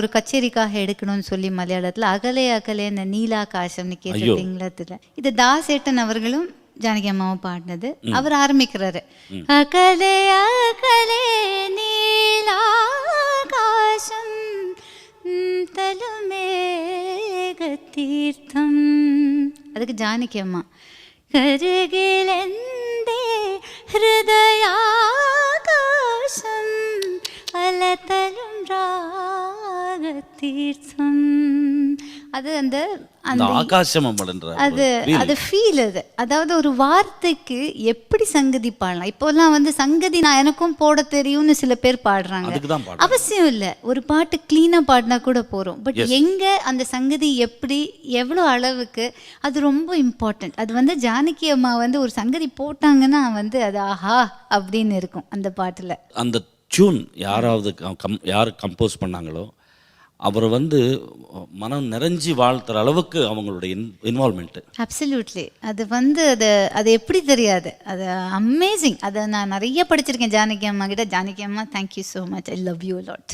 ஒரு கச்சேரிக்காக எடுக்கணும்னு சொல்லி மலையாளத்துல அகலே அகலே இந்த நீலாகாசம்னு கேட்டிருக்கீங்களா? இது தாசேட்டன் அவர்களும் ஜானகி அம்மாவும் பாடினது. அவர் ஆரம்பிக்கிறாரு, அகலே அகலே நீலாகாசம் தலுமேக தீர்த்தம். அதுக்கு ஜானகி அம்மா, கருகிலெந்தே ஹிருதயாகாசம் அலதலும் ராக தீர்த்தம். அது அந்த ஆகாசம் அது ஃபீல். அது அதாவது ஒரு வார்த்தைக்கு எப்படி சங்கதி பாடலாம். இப்போல்லாம் சங்கதி நான் எனக்கும் போட தெரியும்னு சில பேர் பாடுறாங்க. அவசியம் இல்லை, ஒரு பாட்டு கிளீனா பாடினா கூட போறோம். பட் எங்க அந்த சங்கதி எப்படி எவ்வளோ அளவுக்கு, அது ரொம்ப இம்பார்ட்டன்ட். அது ஜானகி அம்மா ஒரு சங்கதி போட்டாங்கன்னா அது ஆஹா அப்படின்னு இருக்கும் அந்த பாட்டுல. அந்த டியூன் யார் கம்போஸ் பண்ணாங்களோ அவர் மனம் நிறைஞ்சி வாழ்த்துற அளவுக்கு அவங்களுடைய இன்வால்மெண்ட். அப்சல்யூட்லி. அது அது எப்படி தெரியாது, அது அமேசிங். அதை நான் நிறைய படிச்சிருக்கேன் ஜானகி அம்மா கிட்ட. ஜானகி அம்மா, thank you so much, I love you lot.